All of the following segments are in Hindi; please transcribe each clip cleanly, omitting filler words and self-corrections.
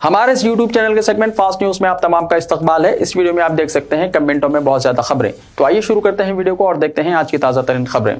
हमारे इस YouTube चैनल के सेगमेंट फास्ट न्यूज में आप तमाम का इस्तकबाल है। इस वीडियो में आप देख सकते हैं कमेंटों में बहुत ज्यादा खबरें। तो आइए शुरू करते हैं वीडियो को और देखते हैं आज की ताजा तरीन खबरें।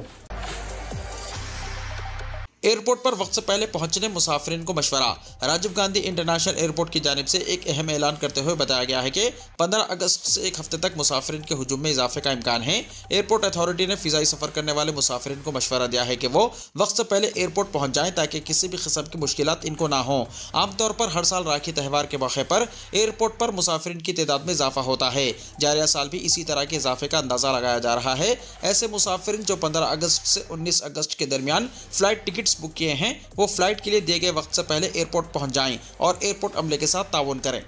एयरपोर्ट पर वक्त से पहले पहुंचने मुसाफिरीन को मशवरा। राजीव गांधी इंटरनेशनल एयरपोर्ट की जानिब से एक अहम ऐलान करते हुए बताया गया है कि 15 अगस्त से एक हफ्ते तक मुसाफिरीन के हुजूम में इजाफे का इम्कान है। एयरपोर्ट अथॉरिटी ने फिजाई सफर करने वाले मुसाफिरीन को मशवरा दिया है कि वो वक्त से पहले एयरपोर्ट पहुंच जाएं ताकि किसी भी किस्म की मुश्किलात इनको ना हो। आमतौर पर हर साल राखी त्यौहार के मौके पर एयरपोर्ट पर मुसाफिरीन की तादाद में इजाफा होता है। जारिया साल भी इसी तरह के इजाफे का अंदाजा लगाया जा रहा है। ऐसे मुसाफिरीन जो 15 अगस्त से 19 अगस्त के दरमियान फ्लाइट टिकट्स बुक किए हैं वो फ्लाइट के लिए दिए गए वक्त से पहले एयरपोर्ट पहुंच जाएं और एयरपोर्ट अमले के साथ ताउन करें।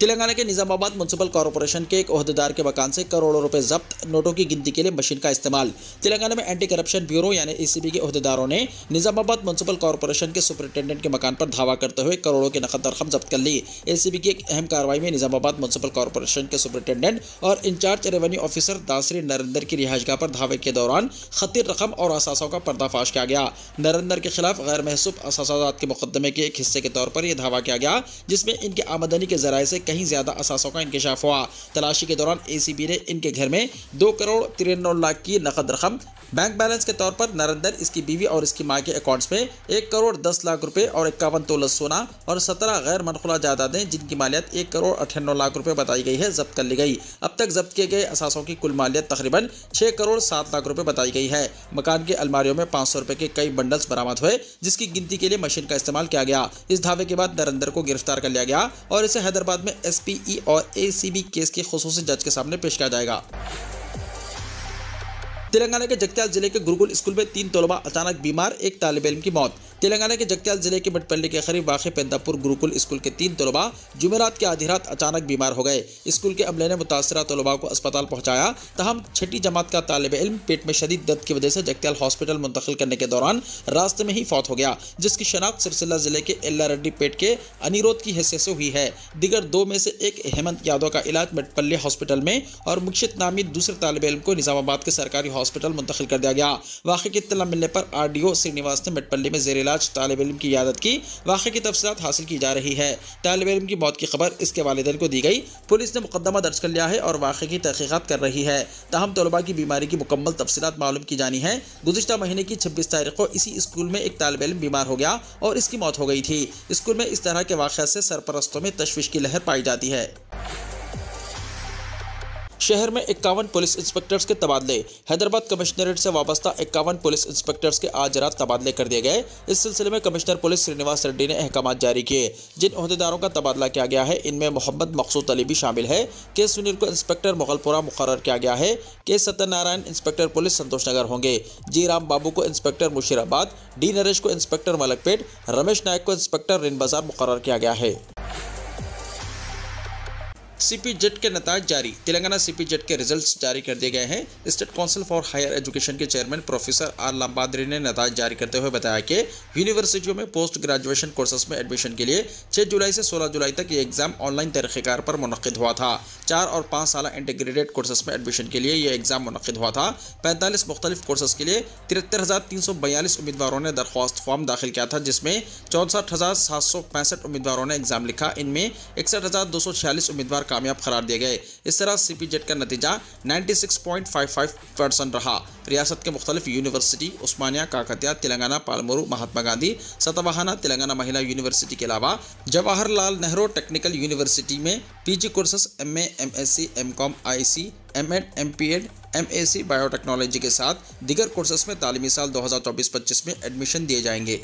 तेलंगाना के निजामाबाद म्युनिसिपल कॉर्पोरेशन के एक ओहदेदार के मकान से करोड़ों रुपए जब्त, नोटों की गिनती के लिए मशीन का इस्तेमाल। तेलंगाना में एंटी करप्शन ब्यूरो यानी एसीबी के ओहदेदारों ने निजामाबाद म्युनिसिपल कॉर्पोरेशन के सुपरिटेंडेंट के मकान पर धावा करते हुए करोड़ों की नकद रकम जब्त कर ली। एसीबी की एक अहम कार्रवाई में निजामाबाद म्युनिसिपल कॉर्पोरेशन के सुपरिटेंडेंट और in charge revenue officer Dasari Narendra की रिहायशगाह पर धावे के दौरान खतिर रकम और असासों का पर्दाफाश किया गया। नरेंद्र के खिलाफ गैर महसूब असासात के मुकदमे के एक हिस्से के तौर पर यह धावा किया गया जिसमें इनके आमदनी के जराये से कहीं ज्यादा असासों का इंकशाफ हुआ। तलाशी के दौरान एसीबी ने इनके घर में 2 करोड़ 93 लाख की नकद रकम, बैंक बैलेंस के तौर पर नरेंद्र, इसकी बीवी और इसकी मां के अकाउंट्स में 1 करोड़ 10 लाख रुपए और 51 तोला सोना और 17 गैर मनखुला जायदादें जिनकी मालियत 1 करोड़ 98 लाख रुपए बताई गई है जब्त कर ली गई। अब तक जब्त किए गए असासों की कुल मालियत तकरीबन 6 करोड़ 7 लाख रुपए बताई गई है। मकान के अलमारियों में 500 रुपए के कई बंडल्स बरामद हुए जिसकी गिनती के लिए मशीन का इस्तेमाल किया गया। इस धावे के बाद नरेंद्र को गिरफ्तार कर लिया गया और इसे हैदराबाद में SPE और ACB केस के खुसूसी जज के सामने पेश किया जाएगा। तेलंगाना के जगत्याल जिले के गुरुकुल स्कूल में 3 तलबा अचानक बीमार, एक तालिब इल्म की मौत। तेलंगाना के जगत्याल जिले के मटपल्ली के करीब वाक़े पेद्दापुर गुरुकुल स्कूल के 3 तलबा जुमेरात की आधी रात अचानक बीमार हो गए। स्कूल के अमले ने मुतासरा तलबा को अस्पताल पहुंचाया, तहम 6ठी जमात का तालिब इल्म पेट में शदीद दर्द की वजह से जगत्याल हॉस्पिटल मुंतकिल करने के दौरान रास्ते में ही फौत हो गया, जिसकी शनाख्त सिरसिला जिले के एल्ला रेड्डी पेट के अनिरोध की हैसियत से हुई है। दिगर 2 में से एक हेमंत यादव का इलाज मटपल्ली हॉस्पिटल में और मुक्षित नामी दूसरे तालिब इल्म को निजामाबाद के सरकारी हॉस्पिटल मुंतकिल कर दिया गया। वाक़े की इत्तला मिलने पर RDO श्रीनिवास ने मटपल्ली में जेर इलाज तालिब इल्म की इयादत की। वाक़े की तफसीलात हासिल की जा रही है। तालिब इल्म की मौत की खबर इसके वालिदैन को दी गई। पुलिस ने मुकदमा दर्ज कर लिया है और वाक़े की तहकीकात कर रही है। ताहम तलबा की बीमारी की मुकम्मल तफसीलात मालूम की जानी है। गुज़िश्ता महीने की 26 तारीख को इसी स्कूल में एक तालिब इल्म बीमार हो गया और इसकी मौत हो गई थी। स्कूल में इस तरह के वाक़यात से सरपरस्तों में तशवीश की लहर पाई जाती है। शहर में 51 पुलिस इंस्पेक्टर्स के तबादले। हैदराबाद कमिश्नरेट से वाबस्ता 51 पुलिस इंस्पेक्टर्स के आज रात तबादले कर दिए गए। इस सिलसिले में कमिश्नर पुलिस श्रीनिवास रेड्डी ने अहकाम जारी किए। जिन ओहदेदारों का तबादला किया गया है इनमें मोहम्मद मकसूद अली भी शामिल है। के सुनील को इंस्पेक्टर मुगलपुरा मुकर्रर किया गया है। के सत्यनारायण इंस्पेक्टर पुलिस संतोषनगर होंगे। जी राम बाबू को इंस्पेक्टर मुशीराबाद, डी नरेश को इंस्पेक्टर मलकपेट, रमेश नायक को इंस्पेक्टर रिन बाजार मुकर्रर किया गया है। CP जेट के नताज जारी। तेलंगाना CP जेट के रिजल्ट्स जारी कर दिए गए हैं। State council for higher education के चेयरमैन प्रोफेसर R लंबाद्री ने नताज जारी करते हुए बताया कि यूनिवर्सिटियों में पोस्ट ग्रेजुएशन कोर्सेज में एडमिशन के लिए 6 जुलाई से 16 जुलाई तक ये एग्जाम ऑनलाइन तरीक़ेकार पर मुनक़िद हुआ था। 4 और 5 साल इंटीग्रेटेड कोर्सेज में एडमिशन के लिए यह एग्जाम मुनक़िद हुआ था। 45 मुख्तलिफ कोर्सेज के लिए 73,342 उम्मीदवारों ने दरख्वास्त फॉर्म दाखिल किया था, जिसमें 64,765 उम्मीदवारों ने एग्जाम लिखा। इनमें 61,246 उम्मीदवार कामयाब करार दिए गए। इस तरह CP जेट का नतीजा 96.55% रहा। रियासत के मुख्तलिफ यूनिवर्सिटी उस्मानिया, काकतिया, तेलंगाना पालमुरू, महात्मा गांधी, सतवाहाना तेलंगाना महिला यूनिवर्सिटी के अलावा जवाहरलाल नेहरू टेक्निकल यूनिवर्सिटी में PG courses MA, MSc, MCom, IC, M.Ed, MPed, MAC biotechnology के साथ दीगर कोर्सेस में तालीमी साल 2024-25 में एडमिशन दिए जाएंगे।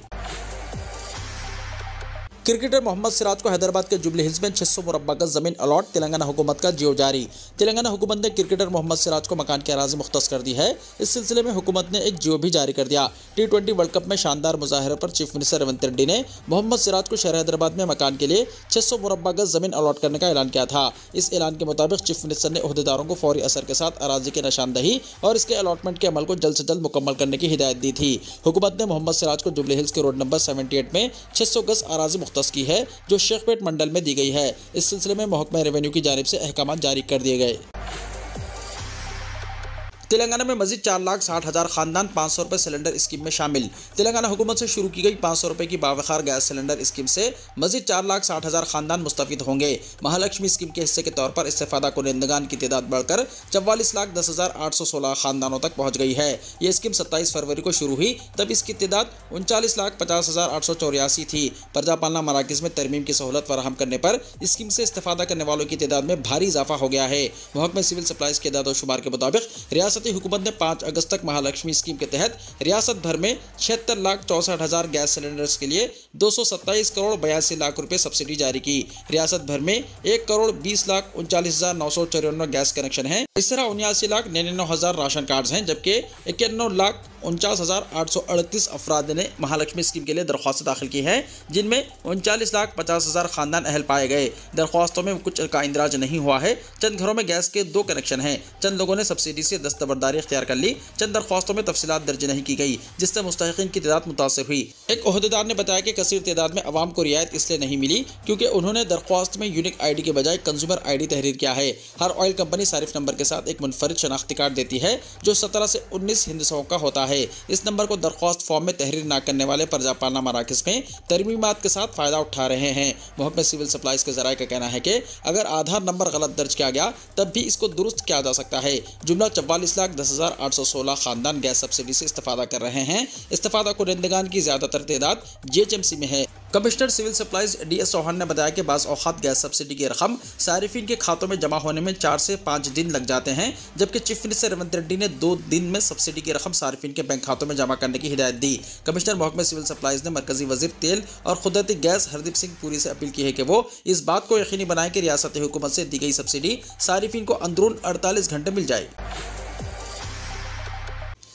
क्रिकेटर मोहम्मद सिराज को हैदराबाद के जुबली हिल्स में 600 मुरब्बा गज जमीन अलॉट। तेलंगाना हुकूमत का जियो जारी। तेलंगाना हुकूमत ने क्रिकेटर मोहम्मद सिराज को मकान की अराज़ी मुख्तस कर दी है। इस सिलसिले में हुकूमत ने एक जियो भी जारी कर दिया। T20 वर्ल्ड कप में शानदार मुजाहरे पर चीफ मिनिस्टर रेवंत रेड्डी ने मोहम्मद सिराज को शहर हैदराबाद में मकान के लिए 600 मुरब्बा गज जमीन अलॉट करने का ऐलान किया था। इस ऐलान के मुताबिक चीफ मिनिस्टर ने ओहदेदारों को फौरी असर के साथ अराज़ी की निशानदही और इसके अलॉटमेंट के अमल को जल्द से जल्द मुकम्मल करने की हिदायत दी थी। हुकूमत ने मोहम्मद सिराज को जुबली हिल्स के रोड नंबर 78 में 600 गज अराज़ी मुख्तस की है, जो शेखपेट मंडल में दी गई है। इस सिलसिले में महकमा रेवेन्यू की जानिब से अहकाम जारी कर दिए गए। तेलंगाना में मजीद 4,60,000 खानदान 500 रुपये सिलेंडर स्कीम में शामिल। तेलंगाना हुकूमत से शुरू की गई 500 रुपये की बावखार गैस सिलेंडर स्कीम से मजीद 4,60,000 खानदान मुस्तफिद होंगे। महालक्ष्मी स्कीम के हिस्से के तौर पर इस्तेफादा कुनिंदगान की तादाद बढ़कर 44,10,816 खानदानों तक पहुँच गई है। ये स्कीम 27 फरवरी को शुरू हुई, तब इसकी तादाद 39,50,884 थी। प्रजा पालना मराकज़ में तरमीम की सहूलत फराहम करने पर स्कीम से इस्तेफादा करने वालों की तादाद में भारी इजाफा हो गया है। महकमे सिविल सप्लाईज के दादो शुमार के मुताबिक रियासती हुकूमत ने 5 अगस्त तक महालक्ष्मी स्कीम के तहत रियासत भर में 76,64,000 गैस सिलेंडर्स के लिए 227 करोड़ 82 लाख रुपए सब्सिडी जारी की। रियासत भर में 1 करोड़ 20,39,954 गैस कनेक्शन हैं। इस तरह 79,99,000 राशन कार्ड हैं, जबकि 91,49,838 अफराद ने महालक्ष्मी स्कीम के लिए दरख्वास्त दाखिल की है, जिनमें 39,50,000 खानदान अहल पाए गए। दरख्वास्तों में कुछ का इंदराज नहीं हुआ है। चंद घरों में गैस के 2 कनेक्शन हैं। चंद लोगों ने सब्सिडी से दस्तबरदारी इख्तियार कर ली। चंद दरख्वास्तों में तफसीलात दर्ज नहीं की गई, जिससे मुस्तहिकीन की तादाद मुतासिर हुई। एक ओहदेदार ने बताया कि कसीर तादाद में अवाम को रियायत इसलिए नहीं मिली क्योंकि उन्होंने दरख्वास्त में यूनिक ID के बजाय कंज्यूमर ID तहरीर किया है। हर ऑयल कंपनी सारिफ नंबर के साथ एक मुनफरिद शनाख्ती कार्ड देती है, जो 17 से 19 हिंदसों का होता है। इस नंबर को दरख्वास्त फॉर्म में तहरीर न करने वाले प्रजा पालना मराकज़ में तरमीमात के साथ फ़ायदा उठा रहे हैं। महकमे सिविल सप्लाईज के ज़राए का कहना है कि अगर आधार नंबर गलत दर्ज किया गया तब भी इसको दुरुस्त किया जा सकता है। जुमला 44,10,816 खानदान गैस सब्सिडी से इस्तेफादा कर रहे हैं। इस्तेफादा कुनिंदगान की ज़्यादातर तादाद GHMC में है। Commissioner civil supplies DS Chauhan ने बताया कि बाज़ औक़ात गैस सब्सिडी की रकम सारिफिन के खातों में जमा होने में 4 से 5 दिन लग जाते हैं, जबकि चीफ मिनिस्टर रेवंत रेड्डी ने 2 दिन में सब्सिडी की रकम सारिफिन के बैंक खातों में जमा करने की हिदायत दी। कमिश्नर महकमे सिविल सप्लाईज ने मरकजी वजीर तेल और खुदरती गैस हरदीप सिंह पुरी से अपील की है कि वो इस बात को यकीनी बनाए कि रियासती हुकूमत से दी गई सब्सिडी सारिफिन को अंदरून 48 घंटे मिल जाए।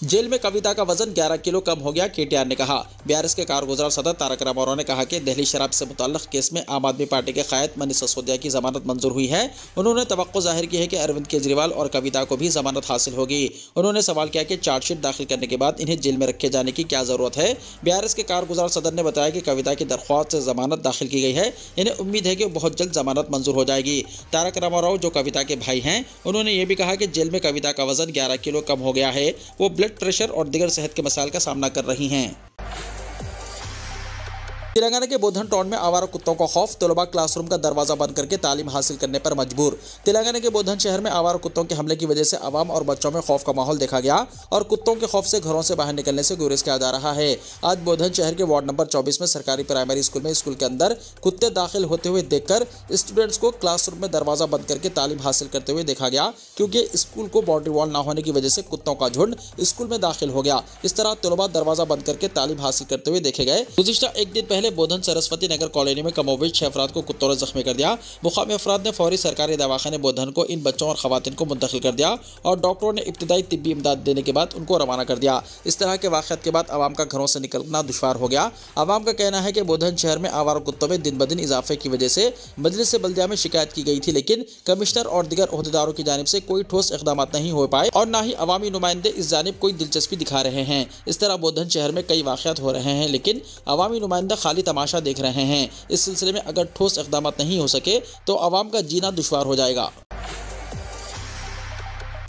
जेल में कविता का वजन 11 किलो कम हो गया, KTR ने कहा। BRS के कारगुजार सदर तारक रामाराव ने कहा कि दिल्ली शराब से मुताल्लिक़ केस में आम आदमी पार्टी के क़ायद मनीष सिसोदिया की जमानत मंजूर हुई है। उन्होंने तवक्को जाहिर की है कि अरविंद केजरीवाल और कविता को भी जमानत हासिल होगी। उन्होंने सवाल किया कि चार्जशीट दाखिल करने के बाद इन्हें जेल में रखे जाने की क्या ज़रूरत है। BRS के कारगुजार सदर ने बताया कि कविता की दरख्वास्त से जमानत दाखिल की गई है। इन्हें उम्मीद है कि बहुत जल्द जमानत मंजूर हो जाएगी। तारक रामाराव, जो कविता के भाई हैं, उन्होंने ये भी कहा कि जेल में कविता का वजन 11 किलो कम हो गया है। वो ब्लड प्रेशर और दीगर सेहत के मसाइल का सामना कर रही हैं। तेलंगाना के बोधन टाउन में आवारा कुत्तों का खौफ, तलबा क्लासरूम का दरवाजा बंद करके तालीम हासिल करने पर मजबूर। तेलंगाना के बोधन शहर में आवारा कुत्तों के हमले की वजह से आवाम और बच्चों में खौफ का माहौल देखा गया और कुत्तों के खौफ से घरों से बाहर निकलने से गुरेज किया जा रहा है। आज बोधन शहर के वार्ड नंबर 24 में सरकारी प्राइमरी स्कूल में स्कूल के अंदर कुत्ते दाखिल होते हुए देखकर स्टूडेंट्स को क्लासरूम में दरवाजा बंद करके तालीम हासिल करते हुए देखा गया, क्योंकि स्कूल को बाउंड्री वॉल न होने की वजह से कुत्तों का झुंड स्कूल में दाखिल हो गया। इस तरह तलबा दरवाजा बंद करके तालीम हासिल करते हुए देखे गए। गुज़िश्ता एक दिन पहले बोधन सरस्वती नगर कॉलोनी में कमोबेश 6 अफराद को कुत्तों ने जख्मी कर दिया। मुकामी अफराद ने फौरी सरकारी दवाखाने बोधन को इन बच्चों और खवातीन को मुंतकिल कर दिया और डॉक्टरों ने इब्तिदाई तिब्बी इमदाद देने के बाद उनको रवाना कर दिया। इस तरह के वाक़यात के बाद आवाम का घरों से निकलना दुश्वार हो गया। आवाम का कहना है कि बोधन शहर में आवारा कुत्तों में दिन ब दिन इजाफे की वजह से मजलिस बल्दिया में शिकायत की गई थी, लेकिन कमिश्नर और दीगर ओहदेदारों की जानिब से कोई ठोस इक़दाम नहीं हो पाए और न ही अवामी नुमाइंदे इस जानिब कोई दिलचस्पी दिखा रहे हैं। इस तरह बोधन शहर में कई वाक़यात हो रहे हैं, लेकिन अवामी नुमाइंदा खाली तमाशा देख रहे हैं। इस सिलसिले में अगर ठोस इक़दाम नहीं हो सके तो आवाम का जीना दुश्वार हो जाएगा।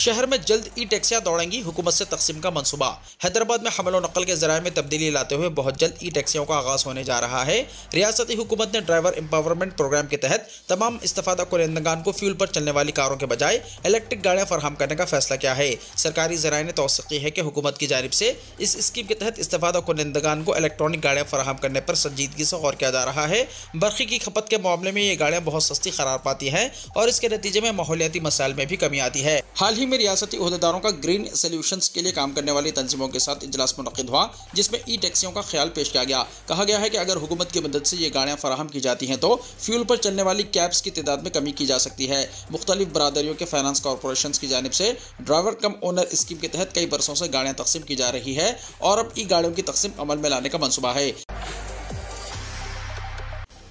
शहर में जल्द ई-टैक्सियां दौड़ेंगी, हुकूमत से तकसीम का मंसूबा। हैदराबाद में हमल और नकल के ज़राए में तब्दीली लाते हुए बहुत जल्द ई-टैक्सियों का आगाज़ होने जा रहा है। रियासती हुकूमत ने ड्राइवर एम्पावरमेंट प्रोग्राम के तहत तमाम इस्तेफादा कुनिंदगान को फ्यूल पर चलने वाली कारों के बजाय इलेक्ट्रिक गाड़ियाँ फराहम करने का फैसला किया है। सरकारी ज़राए ने तौसीक़ की है कि हुकूमत की जानिब से इस स्कीम के तहत इस्तेफादा कुनिंदगान को इलेक्ट्रॉनिक गाड़ियाँ फराहम करने पर संजीदगी से गौर किया जा रहा है। बर्क़ी की खपत के मामले में ये गाड़ियाँ बहुत सस्ती करार पाती हैं और इसके नतीजे में माहौलियाती मसाइल में भी कमी आती है। हाल ही में रियासती ओहदेदारों का ग्रीन सोल्यूशंस के लिए काम करने वाली तंजीमों के साथ इजलास मुनक़िद हुआ, जिसमें ई-टैक्सियों का ख्याल पेश किया गया। कहा गया है कि अगर हुकूमत की मदद से ये गाड़ियाँ फराहम की जाती हैं तो फ्यूल पर चलने वाली कैब्स की तादाद में कमी की जा सकती है। मुख्तलिफ बरादरियों के फाइनेंस कॉरपोरेशन की जानिब से ड्राइवर कम ओनर स्कीम के तहत कई बरसों से गाड़ियाँ तकसीम की जा रही है और अब ई गाड़ियों की तकसीम अमल में लाने का मंसूबा है।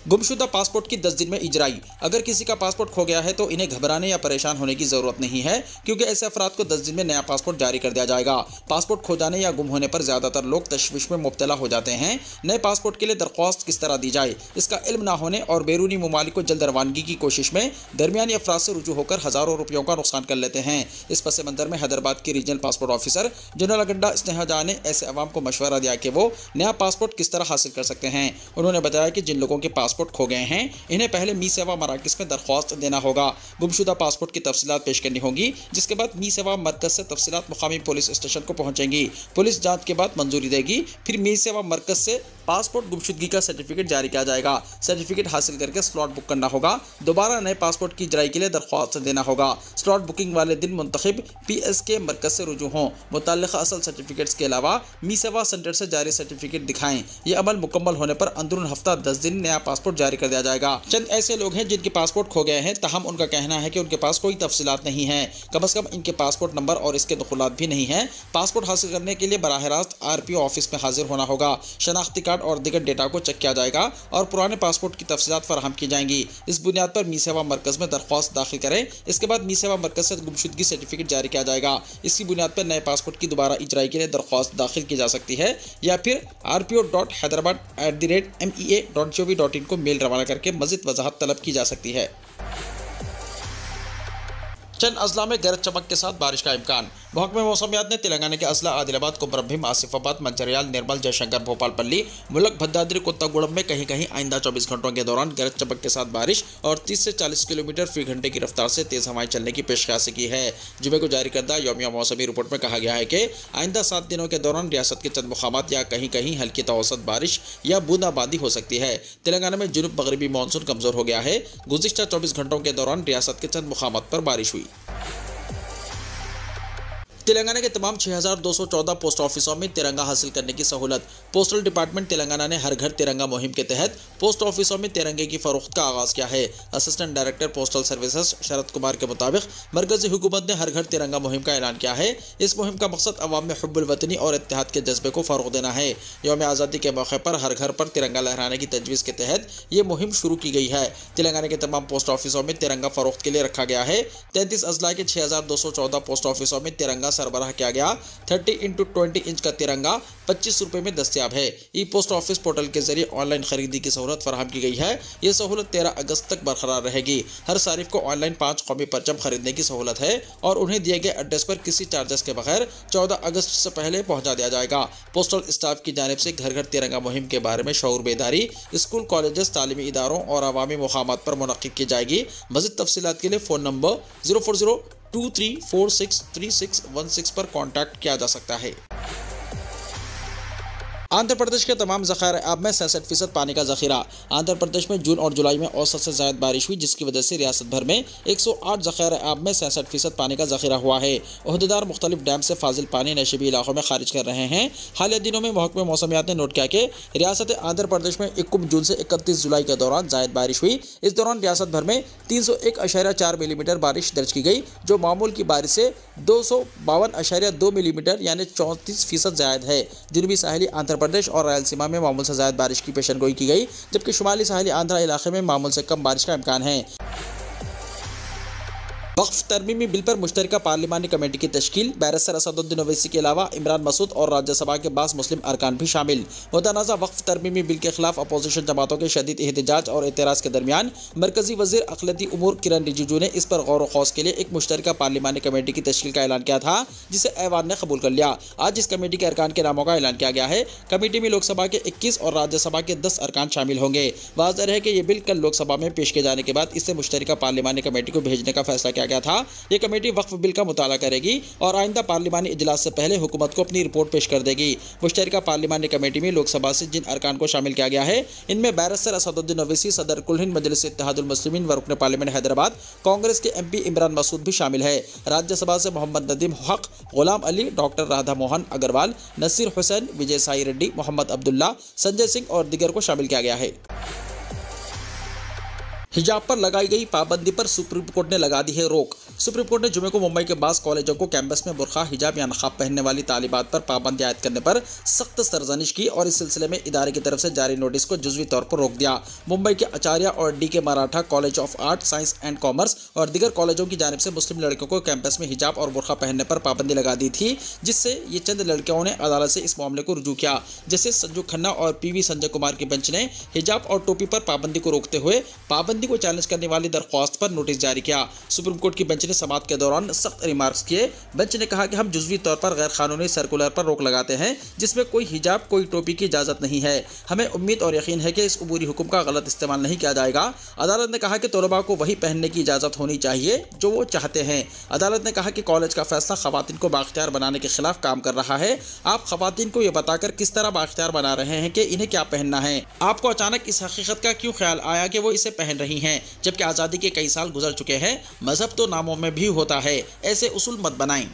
गुमशुदा पासपोर्ट की 10 दिन में इजराई। अगर किसी का पासपोर्ट खो गया है तो इन्हें घबराने या परेशान होने की जरूरत नहीं है, क्योंकि ऐसे अफराद को 10 दिन में नया पासपोर्ट जारी कर दिया जाएगा। पासपोर्ट खो जाने या गुम होने पर ज्यादातर लोग तशवीश में मुब्तला हो जाते हैं। नए पासपोर्ट के लिए दरख्वास्त किस तरह दी जाए, इसका इल्म ना होने और बैरूनी ममालिक को जल्द रवानगी की कोशिश में दरमियानी अफराद से रुजू होकर हजारों रुपयों का नुकसान कर लेते हैं। इस पस मंजर में हैदराबाद की रीजनल पासपोर्ट ऑफिसर जनरल गड्डा स्नेहा जहां ने ऐसे अवाम को मशवरा दिया कि वो नया पासपोर्ट किस तरह हासिल कर सकते हैं। उन्होंने बताया कि जिन लोगों के पासपोर्ट खो गए हैं इन्हें पहले मी सेवा मराकज़ में दरख्वास्त देना होगा। गुमशुदा पासपोर्ट की तफसीलात पेश करनी होगी, जिसके बाद मी सेवा मरकज़ से तफसीलात मुकामी पुलिस स्टेशन को पहुंचेंगी। पुलिस जांच के बाद मंजूरी देगी, फिर मी सेवा मरकज़ से पासपोर्ट गुमशुदगी का सर्टिफिकेट जारी किया जाएगा। सर्टिफिकेट हासिल करके स्लॉट बुक करना होगा। दोबारा नए पासपोर्ट की इजराई के लिए दरख्वास्त देना होगा। स्लॉट बुकिंग वाले दिन मुंतखब PSK मरकज़ से रुजू हों। मुतल्लिक़ा असल सर्टिफिकेट्स के अलावा मी सेवा सेंटर से जारी सर्टिफिकेट दिखाएं। ये अमल मुकम्मल होने पर अंदरून हफ्ता 10 दिन नया पासपोर्ट जारी कर दिया जाएगा। चंद ऐसे लोग हैं जिनके पासपोर्ट खो गए हैं, तहम उनका कहना है कि उनके पास कोई तफसीलात नहीं है, कम अज़ कम इनके पासपोर्ट नंबर और इसके दखुलात भी नहीं है। पासपोर्ट हासिल करने के लिए बराह रास्त RPO ऑफिस में हाजिर होना होगा। शनाख्ती कार्ड और दीगर डेटा को चेक किया जाएगा और पुराने पासपोर्ट की तफसीलात फराहम की जाएंगी। इस बुनियाद पर मी सेवा मरकज़ में दरख्वास्त दाखिल करें। इसके बाद मी सेवा मरकज़ से गुमशुदगी सर्टिफिकेट जारी किया जाएगा। इसकी बुनियाद पर नए पासपोर्ट की दोबारा इजराई के लिए दरख्वास्त दाखिल की जा सकती है, या फिर rpo.hyderabad@mea.gov.in को मेल रवाना करके मज़ीद वजाहत तलब की जा सकती है। चंद अजला में गरज चमक के साथ बारिश का इम्कान। महकमे मौसमियात ने तेलंगाना के अजला आदिलाबाद, कुमरभीम, आसिफाबाद, मंचरियाल, निर्मल, जयशंकर, भोपालपल्ली, मुलक, भद्राद्री, कोत्तागुड़म में कहीं कहीं आइंदा 24 घंटों के दौरान गरज चमक के साथ बारिश और 30 से 40 किलोमीटर फी घंटे की रफ्तार से तेज हवाएं चलने की पेशकश की है। जुमे को जारी करदा यौमिया मौसमी रिपोर्ट में कहा गया है कि आइंदा 7 दिनों के दौरान रियासत के चंद मुकामात या कहीं कहीं हल्की तवसत बारिश या बूंदाबांदी हो सकती है। तेलंगाना में जुनूब मगरबी मानसून कमजोर हो गया है। गुज़िश्ता 24 घंटों के दौरान रियासत के चंद मुकामात पर बारिश हुई। तेलंगाना के तमाम 6214 पोस्ट ऑफिसों में तिरंगा हासिल करने की सहूलत। पोस्टल डिपार्टमेंट तेलंगाना ने हर घर तिरंगा मुहिम के तहत पोस्ट ऑफिसों में तिरंगे की फरोख्त का आगाज़ किया है। Assistant director postal services Sharad Kumar के मुताबिक मरकजी हुकूमत ने हर घर तिरंगा मुहिम का ऐलान किया है। इस मुहिम का मकसद अवाम में हुब्बुल वतनी और इत्तेहाद के जज्बे को फ़रोग़ देना है। यौम आज़ादी के मौके पर हर घर पर तिरंगा लहराने की तजवीज़ के तहत ये मुहिम शुरू की गई है। तेलंगाना के तमाम पोस्ट ऑफिसों में तिरंगा फरोख्त के लिए रखा गया है। 33 अजला के 6214 पोस्ट ऑफिसों में तिरंगा सरबराह किया गया। 30x20 इंच का तिरंगा 25 रुपये में दस्तियाब है। ई पोस्ट ऑफिस पोर्टल के जरिए ऑनलाइन खरीदी की सहूलत फराहम की गई है। ये सहूलत 13 अगस्त तक बरकरार रहेगी। हर सारिफ को ऑनलाइन 5 कौमी परचम खरीदने की सहूलत है और उन्हें दिए गए एड्रेस पर किसी चार्जेस के बगैर 14 अगस्त से पहले पहुंचा दिया जाएगा। पोस्टल स्टाफ की जानिब से घर घर तिरंगा मुहिम के बारे में शऊर बेदारी स्कूल, कॉलेजेस, तालीमी इदारों और अवामी मुकामात पर मुनक्किद की जाएगी। मज़ीद तफसीलात के लिए फ़ोन नंबर 04023463616 पर कॉन्टैक्ट किया जा सकता है। आंध्र प्रदेश के तमाम ज़खायर आब में 67% पानी का ज़ख़ीरा। आंध्र प्रदेश में जून और जुलाई में औसत से ज़्यादा बारिश हुई, जिसकी वजह से रियासत भर में 108 ज़खायर आब में 67% पानी का ज़ख़ीरा हुआ है। ओहदेदार मुख्तलिफ डैम से फाजिल पानी नशीबी इलाकों में खारिज कर रहे हैं। हालिया दिनों में महकमे मौसमियात ने नोट किया कि रियासत आंध्र प्रदेश में 21 जून से 31 जुलाई के दौरान ज़ायद बारिश हुई। इस दौरान रियासत भर में 301.4 मिलीमीटर बारिश दर्ज की गई, जो मामूल की बारिश से 252.2 मिलीमीटर यानी 34% ज़्यादा है। जनूबी साहली आंध्र प्रदेश और रायलसीमा में मामूल से ज़्यादा बारिश की पेशनगोई की गई, जबकि शुमाली साहली आंध्रा इलाके में मामूल से कम बारिश का इम्कान है। वक्फ तरमीमी बिल पर मुश्तरका पार्लिमानी कमेटी की तश्कील। बैरिस्टर असदुद्दीन ओवैसी के अलावा इमरान मसूद और राज्यसभा के बास मुस्लिम अरकान भी शामिल। मुतनाज़ा वक्फ तरमीमी बिल के खिलाफ अपोजिशन जमातों के शदीद एहतजाज और एतराज़ के दरमियान मरकजी वज़ीर अक़लियती उमूर किरण रिजिजू ने इस पर गौर व खौस के लिए एक मुश्तरका पार्लिमानी कमेटी की तश्कील का ऐलान किया था, जिसे ऐवान ने कबूल कर लिया। आज इस कमेटी के अरकान के नामों का ऐलान किया गया है। कमेटी में लोकसभा के 21 और राज्यसभा के 10 अरकान शामिल होंगे। वाज़ेह है कि यह बिल कल लोकसभा में पेश किए जाने के बाद इसे मुश्तरका पार्लिमानी कमेटी को भेजने का फैसला किया गया था। कमेटी वक्फ बिल का मुताला करेगी और आइंदा पार्लिमानी इजलास से पहले हुकूमत को अपनी रिपोर्ट पेश कर देगी। मुश्तरका पार्लिमानी कमेटी में लोकसभा से जिन अरकान को शामिल किया गया है, इनमें बैरिस्टर असदुद्दीन ओवैसी, सदर कुल हिंद मजलिस इत्तेहादुल मुस्लिमीन व रुकन पार्लियामेंट हैदराबाद, कांग्रेस के MP इमरान मसूद भी शामिल है। राज्यसभा से मोहम्मद नदीम हक, गुलाम अली, डॉक्टर राधा मोहन अग्रवाल, नसीर हुसैन, विजय साई रेड्डी, मोहम्मद अब्दुल्ला, संजय सिंह और दीगर को शामिल किया गया है। हिजाब पर लगाई गई पाबंदी पर सुप्रीम कोर्ट ने लगा दी है रोक। सुप्रीम कोर्ट ने जुमे को मुंबई के बास कॉलेजों को कैंपस में बुर्का, हिजाब या नकाब पहनने वाली तालिबात पर पाबंदी आयद करने पर सख्त सरजनिश की और इस सिलसिले में इदारे की तरफ से जारी नोटिस को जुज़वी तौर पर रोक दिया। मुंबई के आचार्य और डी के Maratha college of art, science and commerce और दीगर कॉलेजों की जानिब से मुस्लिम लड़कियों को कैंपस में हिजाब और बुर्का पहनने पर पाबंदी लगा दी थी, जिससे ये चंद लड़कियों ने अदालत से इस मामले को रुजू किया। जैसे संजू खन्ना और पीवी संजय कुमार की बेंच ने हिजाब और टोपी पर पाबंदी को रोकते हुए पाबंदी को चैलेंज करने वाली दरख्वास्त पर नोटिस जारी किया। सुप्रीम कोर्ट की बेंच ने समाअत के दौरान सख्त रिमार्क्स किए। बेंच ने कहा कि हम जुज़वी तौर पर गैर कानूनी सर्कुलर पर रोक लगाते हैं जिसमें कोई हिजाब, कोई टोपी की इजाज़त नहीं है। हमें उम्मीद और यकीन है कि इस अबूरी हुक्म का गलत इस्तेमाल नहीं किया जाएगा। अदालत ने कहा कि तलबा को वही पहनने की इजाज़त होनी चाहिए जो वो चाहते हैं। अदालत ने कहा कि कॉलेज का फैसला खवातीन को बाख्तियार बनाने के खिलाफ काम कर रहा है। आप खवातीन को यह बताकर किस तरह बाख्तियार बना रहे हैं कि इन्हें क्या पहनना है। आपको अचानक इस हकीकत का क्यों ख्याल आया कि वो इसे पहन रही हैं, जबकि आज़ादी के कई साल गुजर चुके हैं। मजहब तो नामों में भी होता है, ऐसे उसूल मत बनाएं।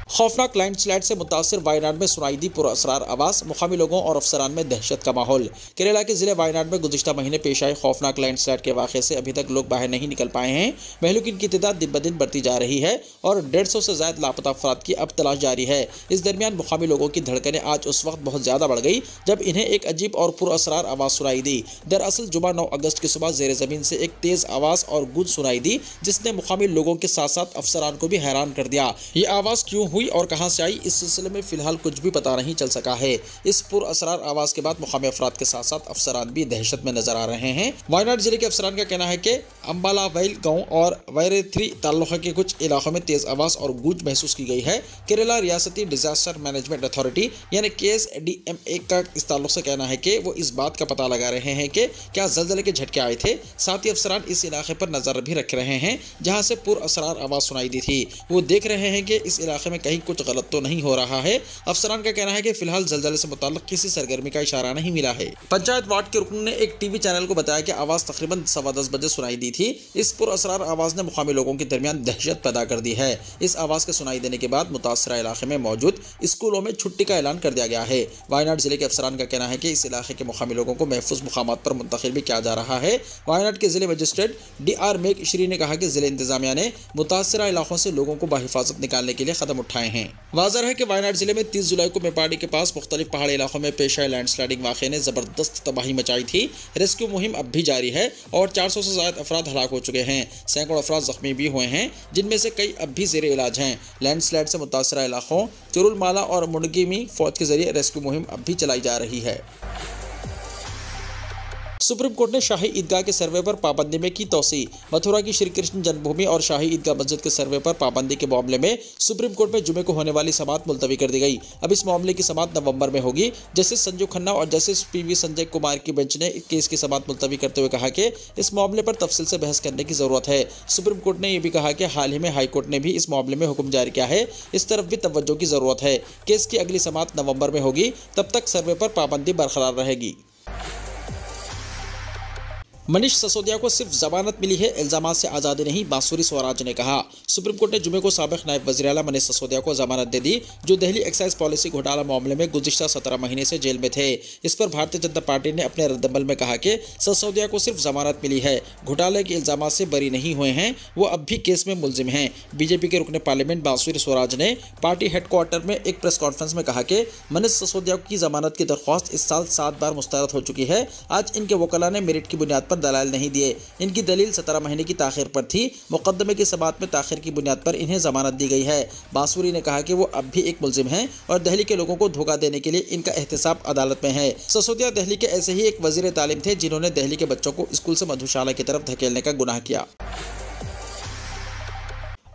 खौफनाक लैंडस्लाइड से मुतासर वायनाड में सुनाई दी पुरअसरार आवाज़, मुकामी लोगों और अफसरान में दहशत का माहौल। केरला के जिले वायनाड में गुज़िश्ता महीने पेश आए खौफनाक लैंडस्लाइड के वाक़े से अभी तक लोग बाहर नहीं निकल पाए हैं। महलूकीन की तादाद दिन ब दिन बढ़ती जा रही है और 150 से ज़ायद लापता अफराद की अब तलाश जारी है। इस दरमियान मुकामी लोगों की धड़कनें आज उस वक्त बहुत ज़्यादा बढ़ गई जब इन्हें एक अजीब और पुरअसरार आवाज़ सुनाई दी। दरअसल जुमा 9 अगस्त की सुबह ज़ेर ज़मीन से एक तेज़ आवाज़ और गूंज सुनाई दी, जिसने मुकामी लोगों के साथ साथ अफसरान को भी हैरान कर दिया। ये आवाज़ क्यों हुई और कहाँ से आई, इस सिलसिले में फिलहाल कुछ भी पता नहीं चल सका है। इस पुरअसरार आवाज़ के बाद मुकामी अफराद के साथ साथ अफसरान भी दहशत में नजर आ रहे हैं। वायनाड जिले के अफसरान का कहना है कि अम्बालावैल गांव और वैरेथ्री तालुका के कुछ इलाकों में तेज आवाज़ और गूंज महसूस की गई है। केरला रियासती डिजास्टर मैनेजमेंट अथॉरिटी यानी KSDMA का इस ताल्लुक से कहना है कि वो इस बात का पता लगा रहे हैं कि क्या ज़लज़ले के झटके आए थे। साथ ही अफसरान इस इलाके पर नज़र भी रख रहे हैं जहाँ से पुरअसरार आवाज़ सुनाई दी थी। वो देख रहे हैं कि इस इलाके में कहीं कुछ गलत तो नहीं हो रहा है। अफसरान का कहना है कि फिलहाल ज़लज़ले से मुताल्लिक़ किसी सरगर्मी का इशारा नहीं मिला है। पंचायत वार्ड के रुकन ने एक टीवी चैनल को बताया कि आवाज़ तकरीबन 10:15 बजे सुनाई दी थी। इस पुरअसरार आवाज़ ने मुकामी लोगों के दरमियान दहशत पैदा कर दी है। इस आवाज़ के सुनाई देने के बाद मुतासरा इलाके में मौजूद स्कूलों में छुट्टी का ऐलान कर दिया गया है। वायनाड जिले के अफसरान का कहना है कि इस इलाके के मुकामी लोगों को महफूज मुकामात पर मुंतकिल भी किया जा रहा है। वायनाड के जिले मजिस्ट्रेट DR मेघ श्री ने कहा कि जिले इंतजामिया ने मुतासरा इलाकों से लोगों को बाहिफाजत निकालने के लिए कदम उठाए हैं। वाज़ह है कि वायनाड जिले में 30 जुलाई को मेपाड़ी के पास मुख्तलिफ पहाड़ी इलाकों में पेश आए लैंडस्लाइडिंग वाक़े ने ज़बरदस्त तबाही मचाई थी। रेस्क्यू मुहिम अब भी जारी है और 400 से ज़ायद अफराद हलाक हो चुके हैं। सैकड़ों अफराद ज़ख्मी भी हुए हैं, जिनमें से कई अब भी ज़ेरे इलाज हैं। लैंडस्लाइड से मुतासरा इलाकों चुरुलमाला और मुंडगी में फ़ौज के जरिए रेस्क्यू मुहिम अब भी चलाई जा रही है। सुप्रीम कोर्ट ने शाही ईदगाह के सर्वे पर पाबंदी में की तोसी। मथुरा की श्री कृष्ण जन्मभूमि और शाही ईदगाह मस्जिद के सर्वे पर पाबंदी के मामले में सुप्रीम कोर्ट में जुमे को होने वाली समाअत मुलतवी कर दी गई। अब इस मामले की समाअत नवंबर में होगी। जस्टिस संजू खन्ना और जस्टिस PV संजय कुमार की बेंच ने केस की समाअत मुलतवी करते हुए कहा कि इस मामले पर तफसील से बहस करने की जरूरत है। सुप्रीम कोर्ट ने यह भी कहा कि हाल ही में हाई कोर्ट ने भी इस मामले में हुक्म जारी किया है, इस तरफ भी तवज्जो की जरूरत है। केस की अगली समाअत नवंबर में होगी, तब तक सर्वे पर पाबंदी बरकरार रहेगी। मनीष सिसोदिया को सिर्फ जमानत मिली है, इल्जामात से आज़ादी नहीं, बांसुरी स्वराज ने कहा। सुप्रीम कोर्ट ने जुमे को साबिक नायब वज़ीर आला मनीष सिसोदिया को जमानत दे दी, जो दिल्ली एक्साइज पॉलिसी घोटाला मामले में गुज़िश्ता 17 महीने से जेल में थे। इस पर भारतीय जनता पार्टी ने अपने रद्दमल में कहा कि सिसोदिया को सिर्फ जमानत मिली है, घोटाले के इल्जामात से बरी नहीं हुए हैं, वो अब भी केस में मुलजिम हैं। बीजेपी के रुकने पार्लियामेंट बांसुरी स्वराज ने पार्टी हेडक्वार्टर में एक प्रेस कॉन्फ्रेंस में कहा कि मनीष सिसोदिया की जमानत की दरख्वास्त इस साल 7 बार मुस्तरद हो चुकी है। आज इनके वकला ने मेरिट की बुनियाद पर दलाल नहीं दिए। इनकी दलील 17 महीने की ताखिर पर थी। मुकदमे की समाअत में ताखिर की बुनियाद पर इन्हें जमानत दी गई है। बांसुरी ने कहा कि वो अब भी एक मुलजिम हैं और दिल्ली के लोगों को धोखा देने के लिए इनका एहतसाब अदालत में है। सिसोदिया दिल्ली के ऐसे ही एक वजीर तालीम थे जिन्होंने दिल्ली के बच्चों को स्कूल से मधुशाला की तरफ धकेलने का गुनाह किया।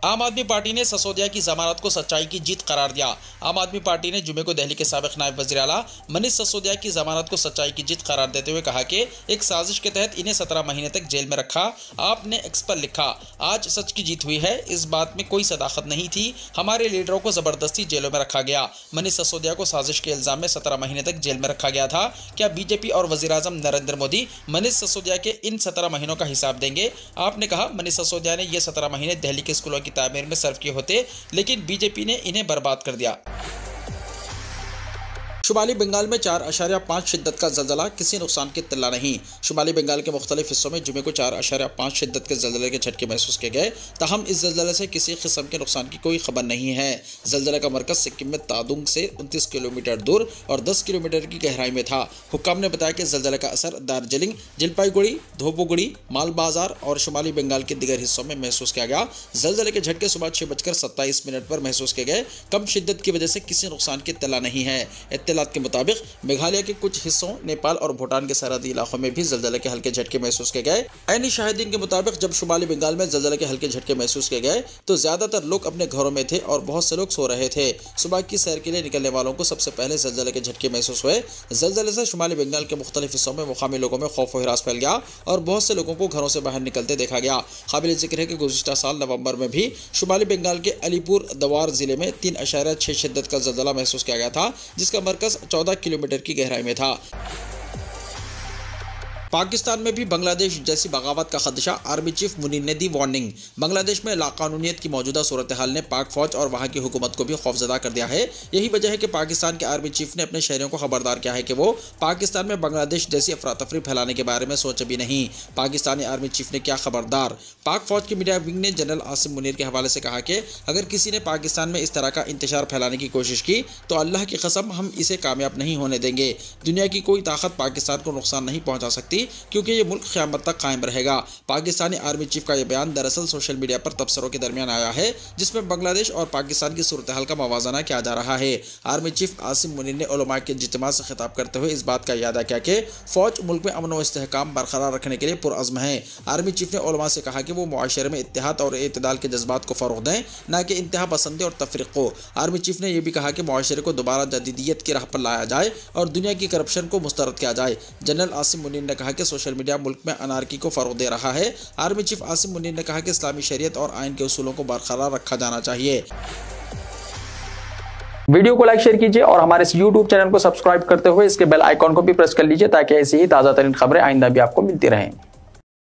आम आदमी पार्टी ने सिसोदिया की जमानत को सच्चाई की जीत करार दिया। आम आदमी पार्टी ने जुमे को दिल्ली के साबिक नायब वज़ीर आला मनीष सिसोदिया की जमानत को सच्चाई की जीत करार देते हुए कहा कि एक साजिश के तहत इन्हें 17 महीने तक जेल में रखा। आपने एक्स पर लिखा, आज सच की जीत हुई है। इस बात में कोई सदाकत नहीं थी। हमारे लीडरों को जबरदस्ती जेलों में रखा गया। मनीष सिसोदिया को साजिश के इल्जाम में 17 महीने तक जेल में रखा गया था। क्या बीजेपी और वज़ीर आज़म नरेंद्र मोदी मनीष सिसोदिया के इन 17 महीनों का हिसाब देंगे? आपने कहा मनीष सिसोदिया ने ये 17 महीने दिल्ली के स्कूलों की तामीर में सर्व किए होते, लेकिन बीजेपी ने इन्हें बर्बाद कर दिया। शुमाली बंगाल में 4.5 शिद्दत का ज़लज़ला, किसी नुकसान की इत्तला नहीं। शुमाली बंगाल के मुख्तलिफ हिस्सों में जुमे को 4.5 शिद्दत के ज़लज़ले के झटके महसूस किए गए। ताहम इस ज़लज़ले से किसी किस्म के नुकसान की कोई खबर नहीं है। ज़लज़ले का मरकज़ सिक्किम में तादुंग से 29 किलोमीटर दूर और 10 किलोमीटर की गहराई में था। हुक्काम ने बताया कि ज़लज़ले का असर दार्जिलिंग, जलपाईगुड़ी, धोबुगुड़ी, मालबाजार और शुमाली बंगाल के दिगर हिस्सों में महसूस किया गया। ज़लज़ले के झटके सुबह 6:27 पर महसूस किए गए। कम शिद्दत की वजह से किसी नुकसान की इत्तला नहीं है। इत्तलात के मुताबिक मेघालय के कुछ हिस्सों, नेपाल और भूटान के सरहदी इलाकों में भी ज़लज़ले के हल्के झटके महसूस किए गए। ऐनी शाहिदीन के मुताबिक जब शुमाली बंगाल में ज़लज़ले के हल्के झटके महसूस किए गए तो ज़्यादातर लोग अपने घरों में थे और बहुत से लोग सो रहे थे। सुबह की सैर के लिए निकलने वालों को सबसे पहले ज़लज़ले के झटके महसूस हुए। ज़लज़ले से शुमाली बंगाल के मुख्तलिफ हिस्सों में मुकामी लोगों में खौफ व हिरास फैल गया और बहुत से लोगों को घरों से बाहर निकलते देखा गया। काबिल जिक्र है कि गुज़िश्ता साल नवंबर में भी शुमाली बंगाल के अलीपुर दवार जिले में 3.6 शिद्दत का ज़लज़ला महसूस किया गया था, जिसका मरकज़ 14 किलोमीटर की गहराई में था। पाकिस्तान में भी बांग्लादेश जैसी बगावत का खदशा, आर्मी चीफ मुनीर ने दी वार्निंग। बांग्लादेश में लाकानूनियत की मौजूदा सूरत हाल ने पाक फौज और वहाँ की हुकूमत को भी खौफजदा कर दिया है। यही वजह है कि पाकिस्तान के आर्मी चीफ ने अपने शहरियों को खबरदार किया है कि वो पाकिस्तान में बांग्लादेश जैसी अफरा तफरी फैलाने के बारे में सोचे भी नहीं। पाकिस्तानी आर्मी चीफ ने क्या खबरदार। पाक फौज के मीडिया विंग ने जनरल आसिम मुनीर के हवाले से कहा कि अगर किसी ने पाकिस्तान में इस तरह का इंतशार फैलाने की कोशिश की तो अल्लाह की कसम हम इसे कामयाब नहीं होने देंगे। दुनिया की कोई ताकत पाकिस्तान को नुकसान नहीं पहुँचा सकती, क्योंकि ये मुल्क क़यामत तक कायम रहेगा। पाकिस्तानी आर्मी चीफ का यह बयान दरअसल सोशल मीडिया पर तबसरों के दरमियान आया है, जिसमें बांग्लादेश और पाकिस्तान की सूरत हाल का मवाजना किया जा रहा है। आर्मी चीफ आसिम मुनीर ने उलमा के इज्तिमा से खिताब करते हुए इस बात का इरादा किया कि फ़ौज मुल्क में अमन व इस्तेहकाम बरकरार रखने के लिए पुरअज़्म है। आर्मी चीफ ने उलमा से कहा कि वो मुआशरे में इत्तेहाद और एतदाल के जज्बात को फ़रोग़ दें, न कि इंतहा पसंदी और तफरीक़ को। आर्मी चीफ ने यह भी कहा कि मुआशरे को दोबारा जदीदियत की राह पर लाया जाए और दुनिया की करप्शन को मुस्तरद किया जाए। जनरल आसिम मुनीर ने कहा कि सोशल मीडिया मुल्क में अनारकी को फ़रोग़ दे रहा है। आर्मी चीफ आसिम मुनीर ने कहा कि इस्लामी शरीयत और आइन के उसूलों को बरकरार रखा जाना चाहिए। वीडियो को लाइक शेयर कीजिए और हमारे इस YouTube चैनल को सब्सक्राइब करते हुए इसके बेल आइकॉन को भी प्रेस कर लीजिए, ताकि ऐसी ही ताज़ा तरीन खबरें आइंदा भी आपको मिलती रहें।